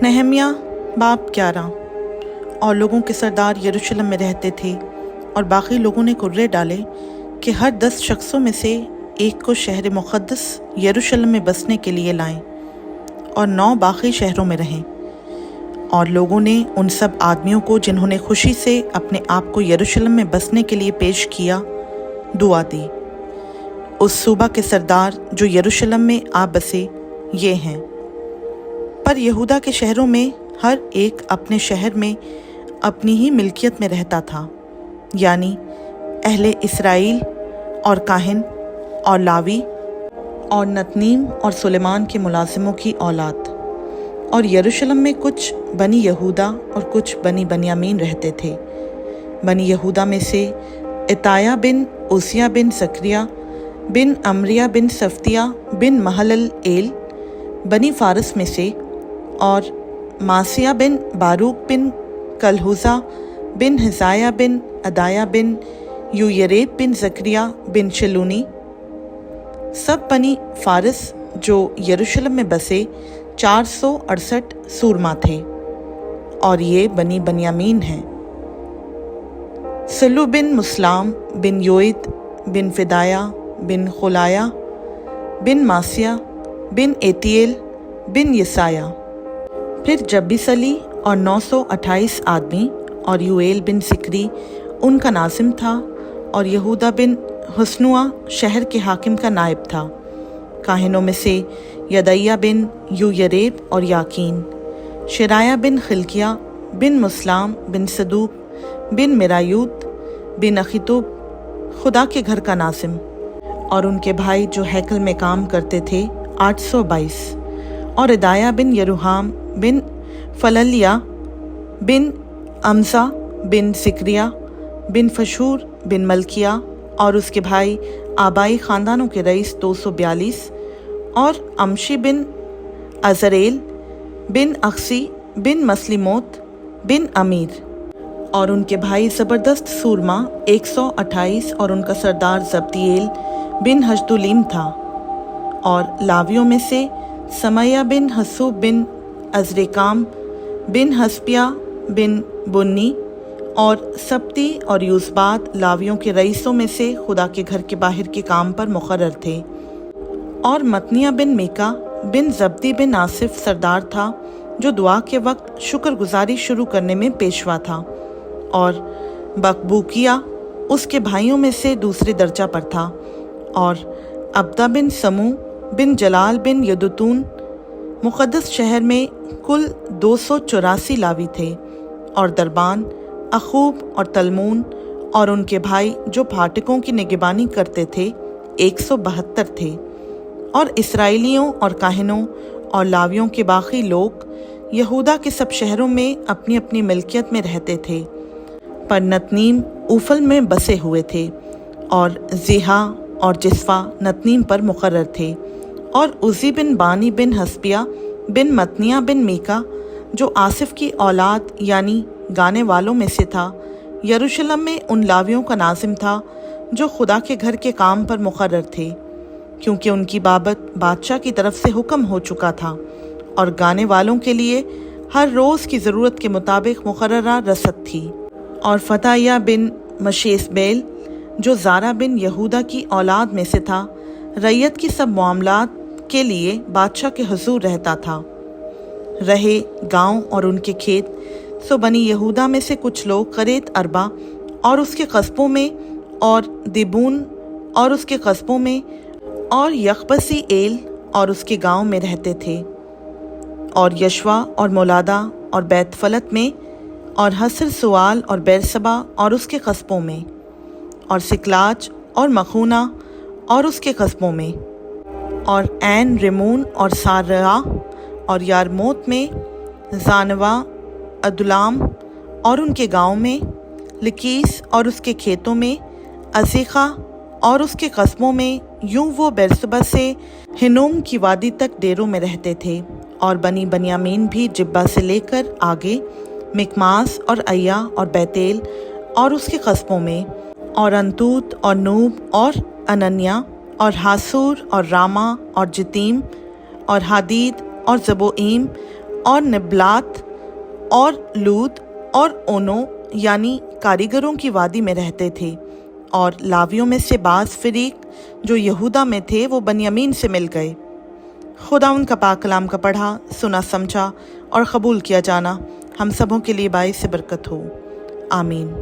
नहम्या बाब 11। और लोगों के सरदार यरूशलेम में रहते थे, और बाकी लोगों ने कुर्रे डाले कि हर 10 शख्सों में से एक को शहर मुक़द्दस यरूशलेम में बसने के लिए लाएं और 9 बाकी शहरों में रहें। और लोगों ने उन सब आदमियों को जिन्होंने खुशी से अपने आप को यरूशलेम में बसने के लिए पेश किया, दुआ दी। उस सूबा के सरदार जो यरूशलेम में आ बसे ये हैं। पर यहूदा के शहरों में हर एक अपने शहर में अपनी ही मिल्कियत में रहता था, यानी अहले इसराइल और काहिन और लावी और नतनीम और सुलेमान के मुलाजिमों की औलाद। और यरूशलेम में कुछ बनी यहूदा और कुछ बनी बनियामीन रहते थे। बनी यहूदा में से इताया बिन उसिया बिन जकरिया बिन अमरिया बिन सफ्तिया बिन महलल एल। बनी फारस में से और मासिया बिन बारूक बिन कलहुजा बिन हिजाया बिन अदाया बिन यूयरेब बिन जकरिया बिन शलूनी। सब बनी फारस जो यरूशलेम में बसे 468 सूरमा थे। और ये बनी बनियामीन हैं। सलू बिन मुस्लाम बिन योइद बिन फिदाया बिन खुलाया बिन मासिया बिन एतिएल बिन यसाया। फिर जब्बिसली और 928 आदमी, और यूएल बिन सिक्री उनका नाजिम था, और यहूदा बिन हुस्नुआ शहर के हाकिम का नायब था। काहिनों में से यदैया बिन यूयरेब और याकीन, शिराया बिन खिलकिया बिन मुस्लाम बिन सदूक बिन मिरायूत बिन अखितुब खुदा के घर का नाजिम। और उनके भाई जो हैकल में काम करते थे 822। और इदाया बिन यरूहाम बिन फललिया बिन अमसा बिन सिक्रिया बिन फशूर बिन मलकिया और उसके भाई आबाई ख़ानदानों के रईस 242। और अमशी बिन अजरेल बिन अक्सी बिन मसलिमोत बिन अमीर। और उनके भाई ज़बरदस्त सूरमा 128, और उनका सरदार जब्दिएल बिन हजदुलीम था। और लावियों में से समया बिन हसूब बिन अजरेकाम बिन हस्पिया बिन बुन्नी और सब्ती और यूसबात लावियों के रईसों में से खुदा के घर के बाहर के काम पर मुकर्रर थे। और मतनिया बिन मीका बिन जब्दी बिन आसिफ सरदार था, जो दुआ के वक्त शुक्रगुजारी शुरू करने में पेशवा था। और बकबूकिया उसके भाइयों में से दूसरे दर्जा पर था। और अब्दा बिन समू बिन जलाल बिन यदुतून मुक़द्दस शहर में कुल 284 लावी थे। और दरबान अखूब और तलमून और उनके भाई जो फाटकों की निगरानी करते थे 172 थे। और इसराइलियों और काहिनों और लावियों के बाकी लोग यहूदा के सब शहरों में अपनी अपनी मिल्कियत में रहते थे, पर नतनीम ऊफल में बसे हुए थे। और ज़िहा और जिस्फा नतनीम पर मुकर्रर थे। और उज़ी बिन बानी बिन हस्पिया बिन मतनिया बिन मीका जो आसिफ की औलाद यानी गाने वालों में से था, यरूशलेम में उन लावियों का नाजिम था जो खुदा के घर के काम पर मुकर्रर थे, क्योंकि उनकी बाबत बादशाह की तरफ से हुक्म हो चुका था। और गाने वालों के लिए हर रोज़ की ज़रूरत के मुताबिक मुकर्ररा रसद थी। और फताया बिन मशेसबेल जो ज़ारा बिन यहूदा की औलाद में से था, रैयत की सब मामलात के लिए बादशाह के हुजूर रहता था। रहे गांव और उनके खेत, सो बनी यहूदा में से कुछ लोग करेत अरबा और उसके कस्बों में, और दिबून और उसके कस्बों में, और यकबसी एल और उसके गांव में रहते थे। और यशवा और मोलादा और बैतफलत में, और हसर सुआल और बेरसबा और उसके कस्बों में, और सिकलाज और मखूना और उसके कस्बों में, और ऐन रिमून और सारा और यारमोत में, जानवा अदुलाम और उनके गांव में, लकीस और उसके खेतों में, असीखा और उसके कस्बों में, यूं वो बेरसबा से हिनोम की वादी तक डेरों में रहते थे। और बनी बनियामीन भी जिब्बा से लेकर आगे मिकमास और अय्या और बैतेल और उसके कस्बों में, और अंतूत और नूब और अनन्या और हासूर और रामा और जितीम और हादीद और ज़बोईम اور نبلات اور لود اور اونو یعنی کاریگروں کی وادی میں رہتے تھے، اور لاویوں میں سے بعض فریق جو یہودا میں تھے وہ بنیامین سے مل گئے۔ خدا ان کا پاک کلام کا پڑھا، سنا، سمجھا اور قبول کیا جانا ہم سبوں کے لیے باعث برکت ہو، آمین۔